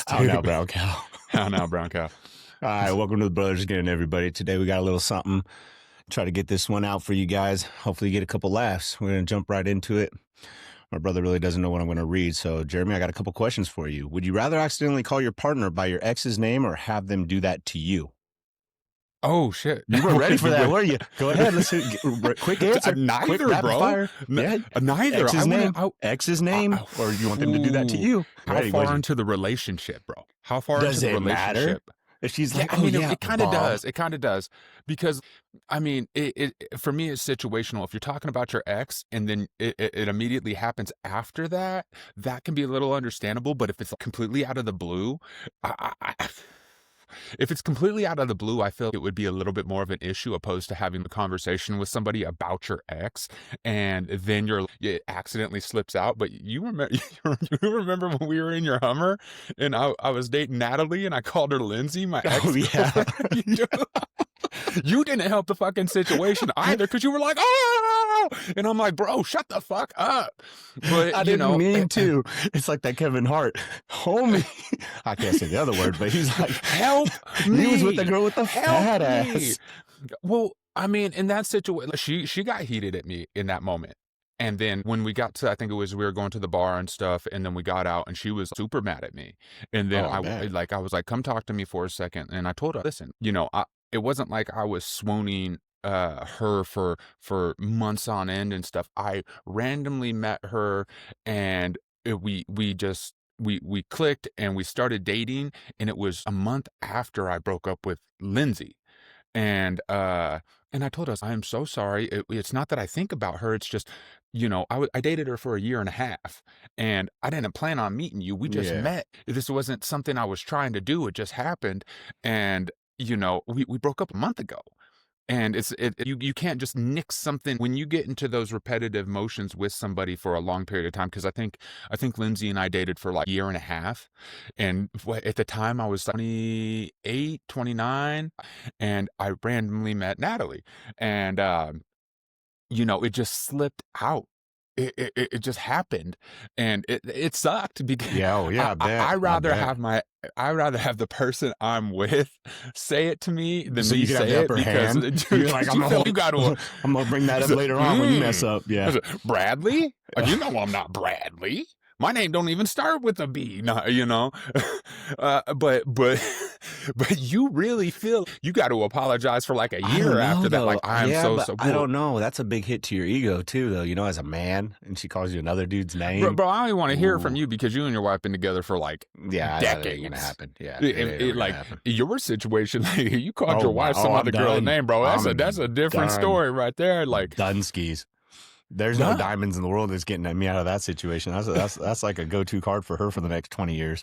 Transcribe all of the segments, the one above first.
How now, brown cow? How now, brown cow? All right, welcome to the Brothers Again, everybody. Today we got a little something. Try to get this one out for you guys. Hopefully you get a couple laughs. We're going to jump right into it. My brother really doesn't know what I'm going to read. So, Jeremy, I got a couple questions for you. Would you rather accidentally call your partner by your ex's name or have them do that to you? Oh, shit. You were ready for that, were you? Go ahead. Let's hear, quick answer. Neither, quick rapid bro. Fire. Yeah. Neither. Ex's name, or you want them to do that to you? How far into the relationship, bro? How far into the relationship? Matter? If she's like, it kind of does. It kind of does. Because, I mean, it for me, it's situational. If you're talking about your ex and then it immediately happens after that, that can be a little understandable. But if it's completely out of the blue, if it's completely out of the blue, I feel it would be a little bit more of an issue opposed to having a conversation with somebody about your ex, and then it accidentally slips out. But you remember, you remember when we were in your Hummer and I was dating Natalie and I called her Lindsay, my ex. Oh, yeah. You didn't help the fucking situation either because you were like, oh, and I'm like, bro, shut the fuck up. But I didn't mean to. It's like that Kevin Hart, homie. I can't say the other word, but he's like, help me. He was with the girl with the fat ass. Well, I mean, in that situation, she got heated at me in that moment. And then when we got to, I think it was, we were going to the bar and stuff, and then we got out and she was super mad at me. And then I was like, come talk to me for a second. And I told her, listen, it wasn't like I was swooning her for months on end and stuff. I randomly met her and we clicked and we started dating, and it was a month after I broke up with Lindsay. And I told her, I am so sorry. It's not that I think about her. It's just, I dated her for a year and a half and I didn't plan on meeting you. We just met. This wasn't something I was trying to do. It just happened. And, we broke up a month ago. And you can't just nix something when you get into those repetitive motions with somebody for a long period of time. Because I think Lindsay and I dated for like a year and a half. And at the time I was 28, 29, and I randomly met Natalie. And, it just slipped out. It just happened, and it sucked because I rather have the person I'm with say it to me than me say it because you're like, I'm gonna bring that up later on when you mess up. Yeah, Bradley, I'm not Bradley. My name don't even start with a B, but you really feel you got to apologize for like a year after that. Like, I don't know. That's a big hit to your ego too, though. As a man, and she calls you another dude's name. Bro, I don't even want to hear it from you because you and your wife been together for like decades. Ain't gonna happen. Yeah, like your situation, like, you called your wife some other girl's name, bro. That's a different story right there. Like Dunskies. There's no diamonds in the world that's getting me out of that situation. That's like a go-to card for her for the next 20 years.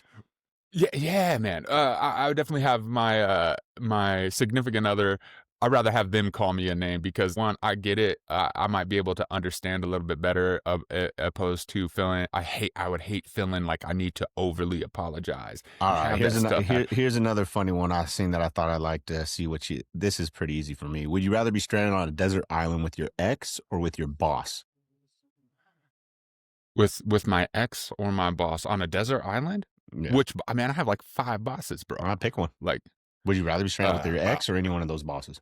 Yeah, man. I would definitely have my my significant other. I'd rather have them call me a name because, one, I get it. I might be able to understand a little bit better opposed to feeling. I would hate feeling like I need to overly apologize. All right, here's another funny one I've seen that I thought I'd like to see this is pretty easy for me. Would you rather be stranded on a desert island with your ex or with your boss? With my ex or my boss on a desert island? Yeah. Which, I mean, I have like 5 bosses, bro. I'll pick one. Like, would you rather be stranded with your ex or any one of those bosses?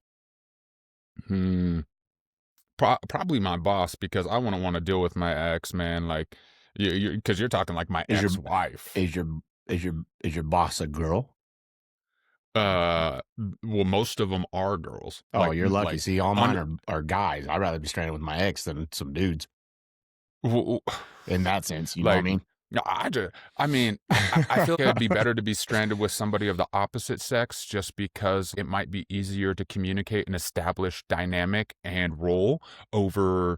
Probably my boss, because I wouldn't want to deal with my ex, man. Like, because you're talking like my ex-wife. Is your boss a girl? Well, most of them are girls. Oh, you're lucky. See, all mine are guys. I'd rather be stranded with my ex than some dudes. In that sense, you know what I mean? I feel like it'd be better to be stranded with somebody of the opposite sex, just because it might be easier to communicate and establish dynamic and role over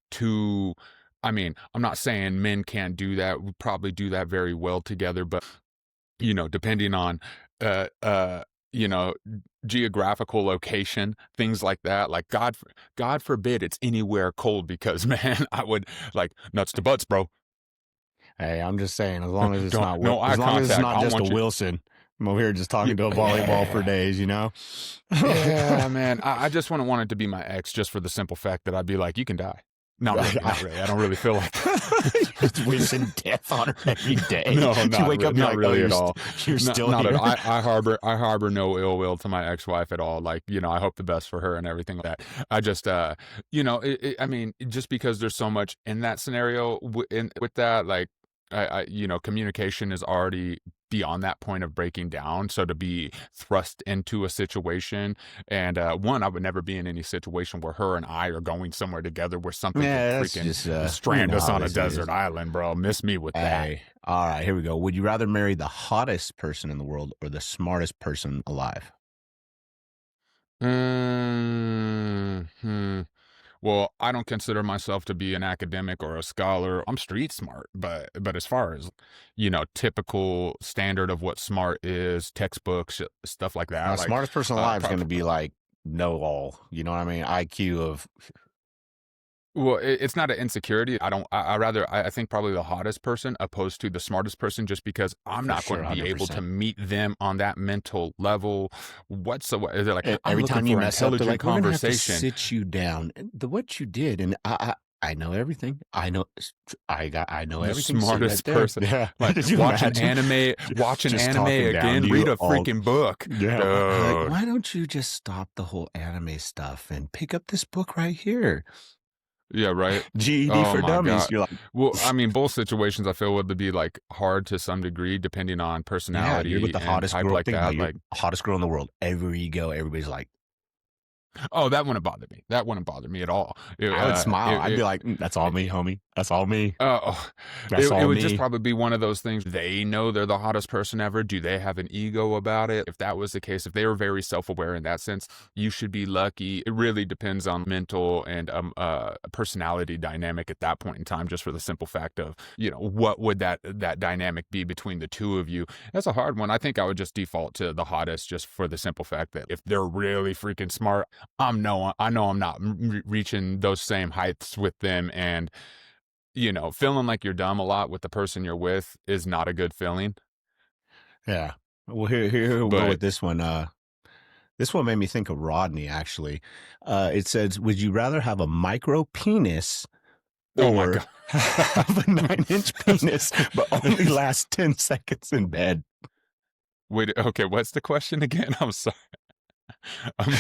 two. I mean, I'm not saying men can't do that. We probably do that very well together, but depending on geographical location, things like that. Like, God forbid it's anywhere cold, because, man, I would like nuts to butts, bro. Hey, I'm just saying, as long as it's not just a Wilson. I'm over here just talking to a volleyball for days, Yeah, man. I just wouldn't want it to be my ex, just for the simple fact that I'd be like, you can die. Not really, not really. I don't really feel like Just wishing death on her every day. No, You not wake up, really, you're not like, really oh, at all. you're still Not at here. all. I harbor no ill will to my ex-wife at all. Like, you know, I hope the best for her and everything like that. I just, you know, I mean, just because there's so much in that scenario with that, like, you know, communication is already beyond that point of breaking down. So to be thrust into a situation, and one, I would never be in any situation where her and I are going somewhere together where something could Yeah, that's freaking just strand us how on a this is. desert island, bro. Miss me with that. Hey, all right, here we go. Would you rather marry the hottest person in the world or the smartest person alive? Hmm. Well, I don't consider myself to be an academic or a scholar. I'm street smart, but as far as, you know, typical standard of what smart is, textbooks, stuff like Now, that, like, smartest person alive is going prob to be like know all. You know what I mean? IQ of well, it's not an insecurity. I think probably the hottest person opposed to the smartest person, just because I'm for not going sure, to be able to 100%. meet them on that mental level whatsoever. They're like, I'm Every looking time you for mess up, they're intelligent like, "We're gonna have to conversation. sit you down." The what you did, and I know everything. I know The everything. Sit right smartest there. person. Yeah. Like, Could you imagine? watch an Just anime talking down to again, you read a all. freaking book. Yeah. Like, Dude. why don't you just stop the whole anime stuff and pick up this book right here? Yeah, right? GED Oh for my Dummies. god. You're like, Well, I mean, both situations I feel would be, like, hard to some degree depending on yeah, you're with personality the and hottest type girl. like Think about that, it, you're like, the hottest girl in the world. Everywhere you go, everybody's like, oh, that wouldn't bother me. That wouldn't bother me at all. I would smile. I'd be like, that's all me, homie. That's all me. Oh, That's it all would just me. probably be one of those things. They know they're the hottest person ever. Do they have an ego about it? If that was the case, if they were very self-aware in that sense, you should be lucky. It really depends on mental and personality dynamic at that point in time, just for the simple fact of, you know, what would that dynamic be between the two of you? That's a hard one. I think I would just default to the hottest, just for the simple fact that if they're really freaking smart, I know I'm not reaching those same heights with them, and you know, feeling like you're dumb a lot with the person you're with is not a good feeling. Yeah. Well, here we'll go But with this one. This one made me think of Rodney, actually. It says, would you rather have a micro penis oh my or god, have a 9-inch penis, but only last 10 seconds in bed? wait, okay, what's the question again? I'm sorry. Um,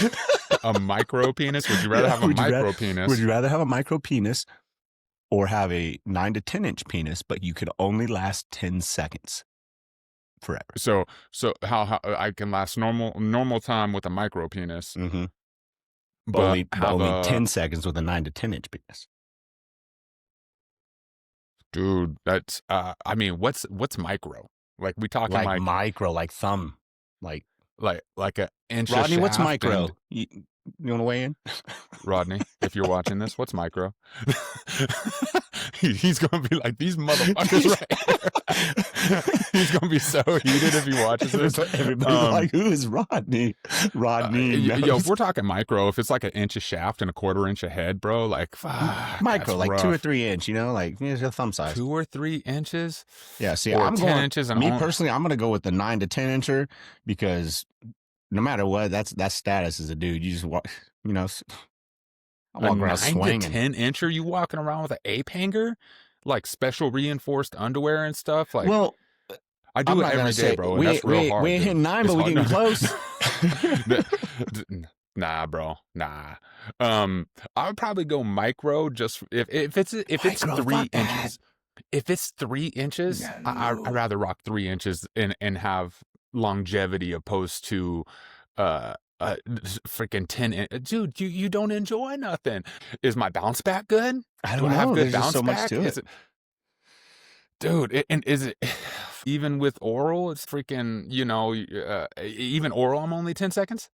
a micro penis? Would you rather Yeah, have a micro would penis? you rather have a micro penis or have a 9 to 10-inch penis, but you could only last 10 seconds forever? So how I can last normal time with a micro penis, Mm-hmm. but But have only a 10 seconds with a 9 to 10-inch penis. dude, that's I mean, what's micro? Like, we talking Like like micro, like thumb. Like, like a inch a Rodney, what's shaft? micro? And You want to weigh in? Rodney, if you're watching this, what's micro? He's gonna be like, these motherfuckers right here. He's gonna be so heated if he watches this. Everybody's like, who is Rodney? Rodney. Yo, if we're talking micro, if it's like an inch of shaft and a quarter inch of head, bro, like, fuck, micro, that's like rough. 2 or 3 inch, you know, like it's a thumb size. 2 or 3 inches? Yeah, see, Or I'm 10 going, inches and me personally, I'm going to go with the 9 to 10 incher because no matter what, that's status as a dude. You just walk, you know, I a walk around 9 swinging. to 10 incher, you walking around with an ape hanger? Like special reinforced underwear and stuff? Like, Well, I I'm do it not gonna every day, say bro, and that's real hard. we ain't Dude. hitting 9, It's but we hard. getting close. Nah, bro, nah. I would probably go micro, just if it's Micro, 3 fuck that. inches. If it's 3 inches, I'd rather rock 3 inches and have longevity opposed to freaking 10 dude, you don't enjoy nothing. Is my bounce back good? I Do don't I have know. good There's just bounce so much back? to Is it. it, dude? And is it even with oral? It's freaking, you know, even oral. I'm only 10 seconds.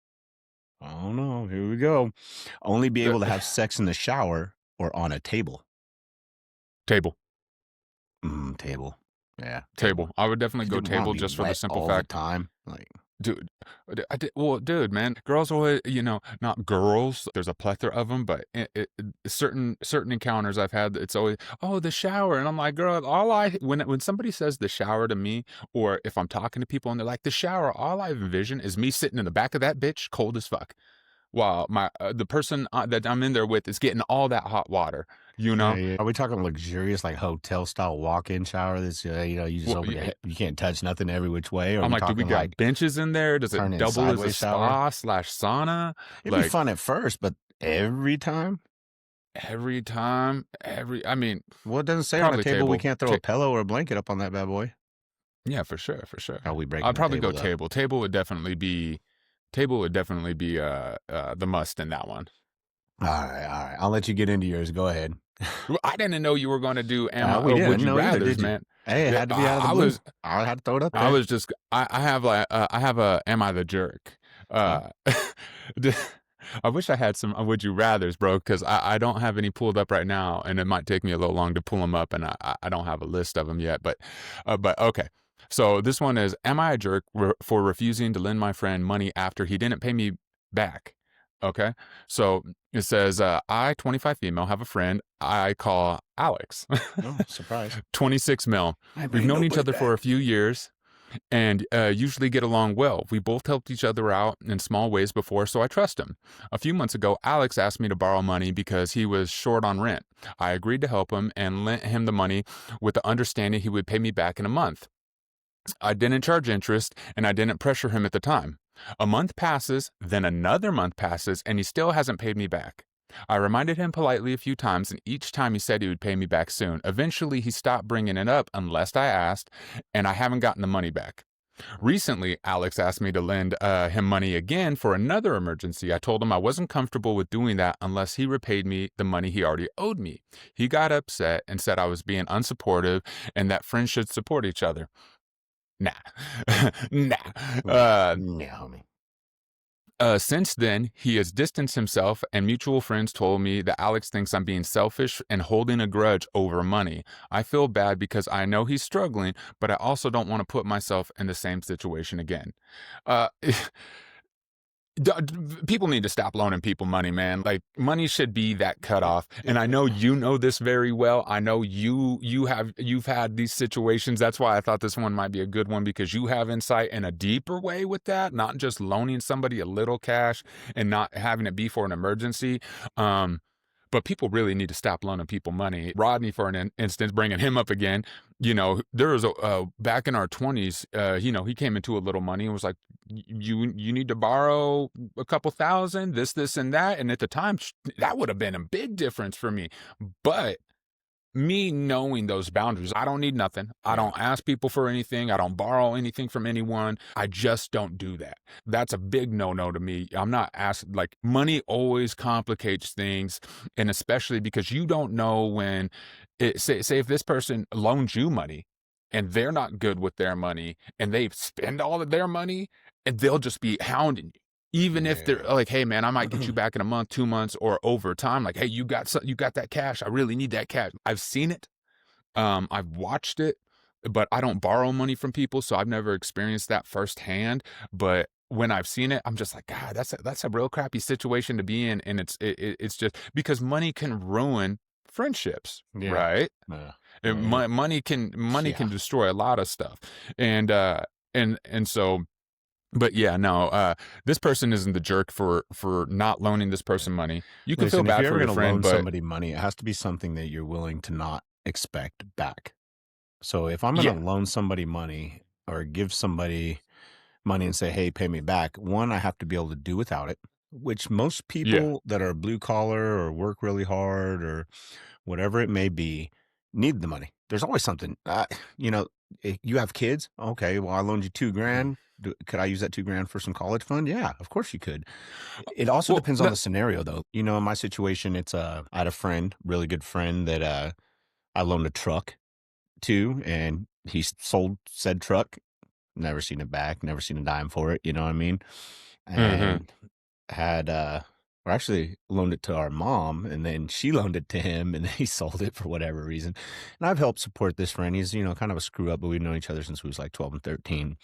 I don't know. Here we go. Only be able to have sex in the shower or on a table. Table. Table. Yeah, Table. I would definitely go You want table, me just for the wet simple all fact, the time. Like, dude. Well, dude, man, girls always, you know, not girls. There's a plethora of them, but certain encounters I've had, it's always, oh, the shower, and I'm like, girl, when somebody says the shower to me, or if I'm talking to people and they're like the shower, all I envision is me sitting in the back of that bitch, cold as fuck, while the person that I'm in there with is getting all that hot water. you Yeah, know? yeah. Are we talking luxurious, like, hotel-style walk-in shower that's, you just Well, open your yeah, head you can't touch nothing every which way? Or are I'm we like, "Do we talking, got like, benches in there? Does it turn-in double as a sideways shower? spa/sauna?" It'd be Like, fun at first, but every time? every time, I mean, Well, it doesn't say on the probably table we table. can't throw Ta a pillow or a blanket up on that bad boy. Yeah, for sure, for sure. Oh, we breaking I'd the probably table, go though. table. Table would definitely be, the must in that one. Alright, I'll let you get into yours, go ahead. Well, I didn't know you were gonna do am I We would didn't you know either, rathers, did you? man. Hey, it Yeah, had to be out of the blue. I had to throw it up I there. was just I have, like, I have a am I the jerk? Oh, Uh, d I wish I had some, would you rathers, bro, 'cause I don't have any pulled up right now, and it might take me a little long to pull them up, and I don't have a list of them yet, but okay. So this one is, am I a jerk for refusing to lend my friend money after he didn't pay me back? Okay. So it says, I, 25 female, have a friend I call Alex, oh, surprise. 26 mil. I ain't We've bringing known each nobody other for a back. few years and usually get along well. We both helped each other out in small ways before, so I trust him. A few months ago, Alex asked me to borrow money because he was short on rent. I agreed to help him and lent him the money with the understanding he would pay me back in a month. I didn't charge interest and I didn't pressure him at the time. A month passes, then another month passes, and he still hasn't paid me back. I reminded him politely a few times, and each time he said he would pay me back soon. Eventually, he stopped bringing it up unless I asked, and I haven't gotten the money back. Recently, Alex asked me to lend him money again for another emergency. I told him I wasn't comfortable with doing that unless he repaid me the money he already owed me. He got upset and said I was being unsupportive and that friends should support each other. Nah. Nah. Yeah, homie. Since then, he has distanced himself, and mutual friends told me that Alex thinks I'm being selfish and holding a grudge over money. I feel bad because I know he's struggling, but I also don't want to put myself in the same situation again. Uh, People need to stop loaning people money, man. Like, money should be that cutoff. And I know you know this very well. I know you've had these situations. That's why I thought this one might be a good one, because you have insight in a deeper way with that, not just loaning somebody a little cash and not having it be for an emergency. But people really need to stop loaning people money. Rodney, for an instance, bringing him up again, there was back in our 20s, he came into a little money and was like, you need to borrow a couple thousand, this, and that. And at the time, that would have been a big difference for me. But me knowing those boundaries, I don't need nothing. I Yeah. don't ask people for anything. I don't borrow anything from anyone. I just don't do that. That's a big no-no to me. I'm not asked, like, money always complicates things. And especially because you don't know when say if this person loans you money and they're not good with their money and they spend all of their money, and they'll just be hounding you. Even if they're Yeah. like, "Hey, man, I might get you back in a month, 2 months, or over time." Like, "Hey, you got that cash. I really need that cash." I've seen it. I've watched it, but I don't borrow money from people, so I've never experienced that firsthand. But when I've seen it, I'm just like, God, that's a real crappy situation to be in, and it's just because money can ruin friendships, Yeah. right? Yeah. And Yeah. money Yeah. can destroy a lot of stuff, and so. But yeah, no, this person isn't the jerk for not loaning this Yeah. person money. You can feel Listen, if bad you're ever for your gonna friend, loan but somebody money, it has to be something that you're willing to not expect back. So if I'm gonna yeah, loan somebody money or give somebody money and say, "Hey, pay me back," one, I have to be able to do without it, which most yeah. people that are blue collar or work really hard or whatever it may be need the money. There's always something. You have kids. Okay, well, I loaned you 2 grand. Could I use that 2 grand for some college fund? Yeah, of course you could. It also Well, depends on no, the scenario, though. In my situation, I had a friend, really good friend that I loaned a truck to, and he sold said truck. Never seen it back, never seen a dime for it, you know what I mean? mhm. And had, or actually loaned it to our mom, and then she loaned it to him, and then he sold it for whatever reason. And I've helped support this friend. He's, kind of a screw up, but we've known each other since we was like 12 and 13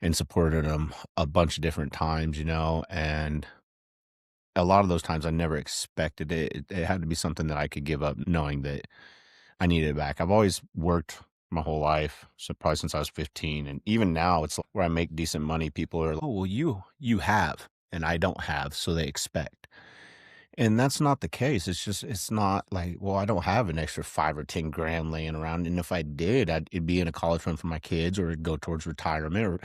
and supported him a bunch of different times, and a lot of those times I never expected it. It had to be something that I could give up knowing that I needed it back. I've always worked my whole life, so probably since I was 15, and even now, it's like where I make decent money, people are like, "Oh, well, you have, and I don't have," so they expect. And that's not the case. It's just it's not like, well, I don't have an extra 5 or 10 grand laying around, and if I did, it'd be in a college fund for my kids or it'd go towards retirement or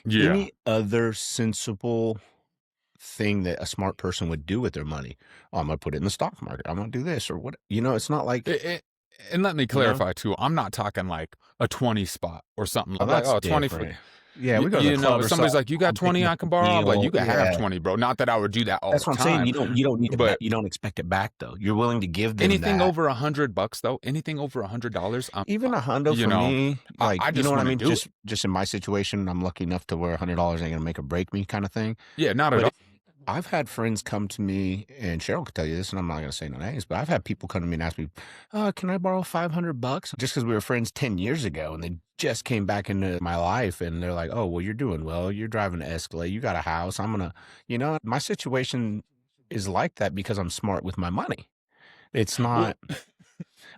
Yeah. any other sensible thing that a smart person would do with their money. "Oh, I'm gonna put it in the stock market. I'm gonna do this," or what it's not like, It and let me you know? clarify too, I'm not talking like a 20 spot or something Oh, like, that's "Oh, 20 for," different. Yeah, we go to the you know, club if or so somebody's like, "You got I'm 20 picking up I a can borrow?" I'm like, meal. "You can have Yeah. 20, bro." Not that I would do that all That's the what I'm saying. time, You don't need it back. but You don't expect it back, though. You're willing to give them anything that. over $100 though, anything over $100, Even a hundo you for know, me, like, I you know just what I wanna mean? do it. Just in my situation, I'm lucky enough to where $100 ain't gonna make or break me kinda thing. Yeah, not at But all. I've had friends come to me, and Cheryl could tell you this, and I'm not gonna say no names, but I've had people come to me and ask me, can I borrow $500? Just because we were friends 10 years ago, and they just came back into my life, and they're like, "Oh, well, you're doing well. You're driving an Escalade. You got a house. I'm gonna," my situation is like that because I'm smart with my money. It's Well, not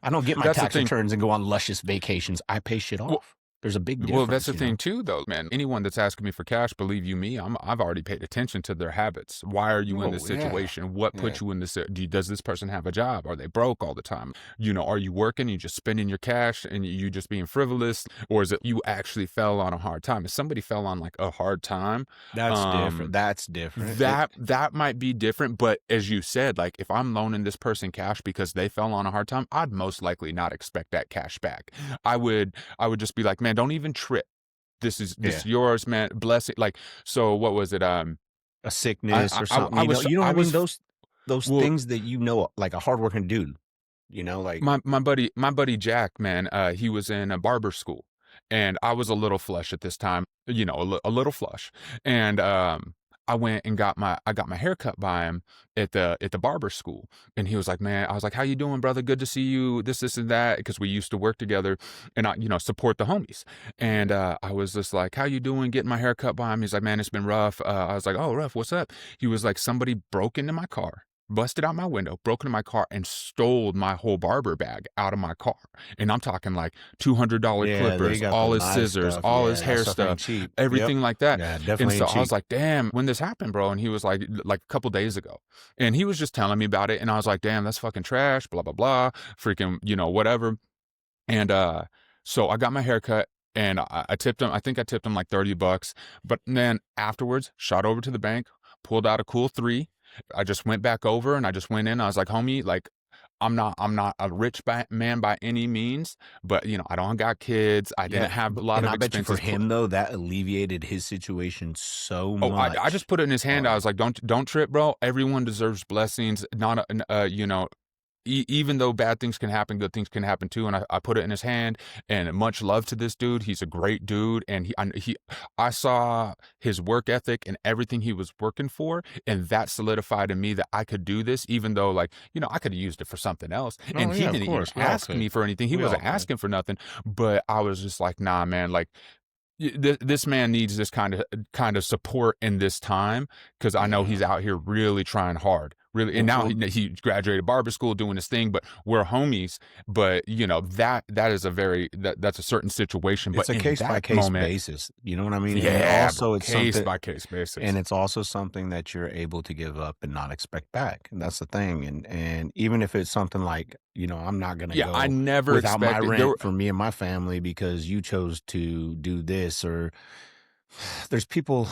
I don't get my that's the tax thing. returns and go on luscious vacations. I pay shit Well off. There's a big Well, that's difference, the thing too, though, man. Anyone that's asking me for cash, believe you me, I've already paid attention to their habits. Why are you in this Oh, yeah. situation? What Yeah. put you in this? Does this person have a job? Are they broke all the time? You know, are you working? You just spending your cash and you just being frivolous, or is it you actually fell on a hard time? If somebody fell on like a hard time, That's different. um, That's different. that might be different. But as you said, like if I'm loaning this person cash because they fell on a hard time, I'd most likely not expect that cash back. I would just be like, man, don't even trip. This Yeah. is yours, man. Bless it. Like, so what was it? A sickness or something, you know what I I mean? was Those well, things that like a hardworking dude, like my buddy Jack, man, he was in a barber school, and I was a little flush at this time, you know, a little flush, and I went and got my hair cut by him at the barber school, and he was like, man, I was like, how you doing, brother? Good to see you. This and that, because we used to work together, and I, support the homies, and I was just like, how you doing? Getting my hair cut by him. He's like, man, it's been rough. I was like, oh, rough. What's up? He was like, somebody broke into my car, busted out my window, broke into my car, and stole my whole barber bag out of my car. And I'm talking like $200 yeah, they clippers, got the all his nice scissors, stuff. all his Yeah, that hair stuff ain't stuff, cheap. Yep. everything like that. Yeah, And definitely so ain't I was cheap. like, damn, when this happened, bro. And he was like a couple days ago. And he was just telling me about it. And I was like, damn, that's fucking trash, blah, blah, blah, freaking, whatever. And so I got my hair cut, and I tipped him. I think I tipped him like $30. But then afterwards, shot over to the bank, pulled out a cool three. I just went back over and I just went in. I was like, homie, like I'm not a rich man by any means, but I don't got kids. I Yeah, didn't have a lot and of I bet you for expenses. him, though, that alleviated his situation so Oh, I much. just put it in his hand. I Um, was like, don't trip, bro. Everyone deserves blessings. Not even though bad things can happen, good things can happen too. And I put it in his hand, and much love to this dude. He's a great dude. And I saw his work ethic and everything he was working for. And that solidified in me that I could do this, even though I could have used it for something else. oh, And he yeah, of didn't even course. We all ask could. me for anything. He We all wasn't could. asking for nothing, but I was just like, nah, man, like, this man needs this kind of support in this time, because I know Yeah. he's out here really trying hard, really. And now Well, he graduated barber school, doing his thing. But we're homies. But that is that's a certain situation. But it's a in case by that case moment, basis. You know what I mean? And yeah, bro, also, it's case something. by case And basis. it's also something that you're able to give up and not expect back. And that's the thing. And even if it's something like, I'm not gonna Yeah, I go never without my expected there. rent for me and my family because you chose to do this or there's people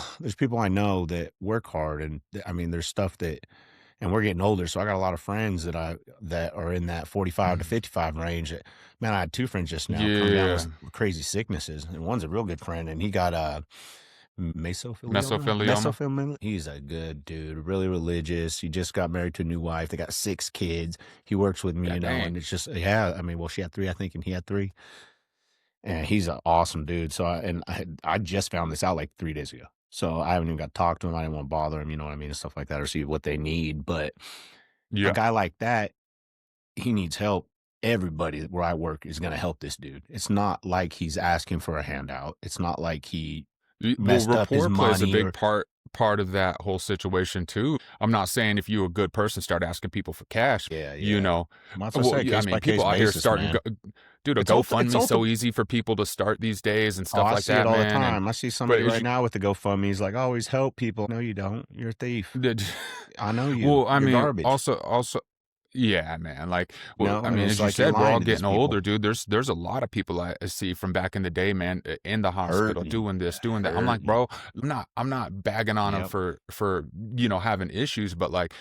I know that work hard and I mean there's stuff that and we're getting older, so I got a lot of friends that are in that 45 to Mm, 55 range. Man, I had two friends just now come down yeah, with crazy sicknesses, and one's a real good friend, and he got mesothelioma. Mesothelioma. He's a good dude, really religious. He just got married to a new wife. They got 6 kids. He works with me, God and dang. it's just, yeah, I mean, well, she had 3, I think, and he had 3. And he's an awesome dude. So I just found this out like 3 days ago. So I haven't even got to talk to him. I didn't want to bother him, you know what I mean, and stuff like that, or see what they need. But a Yeah. guy like that, he needs help. Everybody where I work is going to help this dude. It's not like he's asking for a handout. It's not like he Well, messed up his rapport plays a money big or part of that whole situation too. I'm not saying if you're a good person, start asking people for cash. yeah, You yeah. know, Well, that's what I well, say, yeah, I case mean, by people case out here basis, starting, man. Dude, a It's GoFundMe's so ultimate. easy for people to start these days and Oh, stuff I like see it that, all the man, and time. I see but somebody as right you now with the GoFundMe. He's like, "Always help people." No, you don't. You're a thief. did I know you. well, I You're mean, garbage. also yeah, man, like, well, No, I and mean, it's as you like you're said, we're all lying to these getting people. older, dude. There's a lot of people I see from back in the day, man, in the hospital Hurting, doing this, doing that. I'm like, hurting. "Bro, I'm not bagging on them Yep. for, having issues, but, like,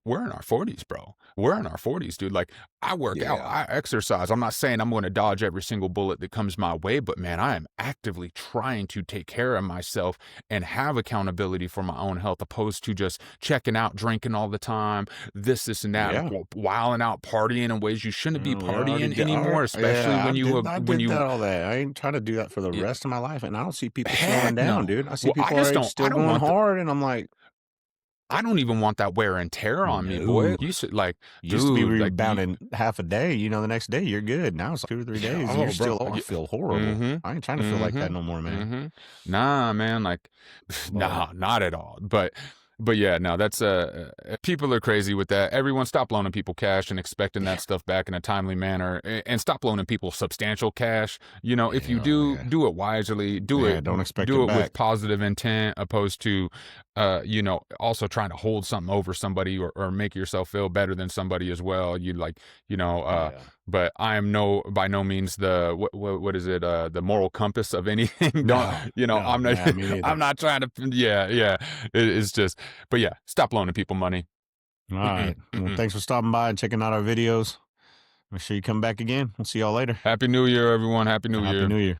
we're in our 40s, bro. We're in our 40s, dude. Like, I work out, Yeah. I exercise. I'm not saying I'm gonna dodge every single bullet that comes my way, but, man, I am actively trying to take care of myself and have accountability for my own health opposed to just checking out, drinking all the time, this, and that, Yeah. wilding out, partying in ways you shouldn't be We already partying did. All anymore, right. especially Yeah, when you, I when did you that all that. I ain't trying to do that for the yeah, rest of my life, and I don't see people slowing heck down, no. dude. I see Well, people our age I still don't going want the hard, and I'm like, I don't even want that wear and tear on me, boy. "No." You should like, Used to be dude, like you rebounding half a day, the next day you're good. Now it's like 2 or 3 yeah, days and you're oh, bro. still, "Oh, I feel horrible." Mm-hmm. I ain't trying to feel like that Mm-hmm. no more, man. Mm-hmm. Nah, man, like But nah, not at all. But yeah, no, that's people are crazy with that. Everyone stop loaning people cash and expecting that stuff back in a timely manner and stop loaning people substantial cash. If you yeah, do, yeah. do it wisely, Yeah, don't expect do it it with back. positive intent opposed to also trying to hold something over somebody or make yourself feel better than somebody as well. You like, Yeah. but I am by no means the what is it, the moral compass of anything. Don't, No, I'm no, not nah, me I'm neither. not trying to, yeah. It's just, but yeah, stop loaning people money. All Mm-mm, right. Well, mm-mm. thanks for stopping by and checking out our videos. Make sure you come back again. We'll see y'all later. Happy New Year, everyone. Happy New Happy Year. New Year.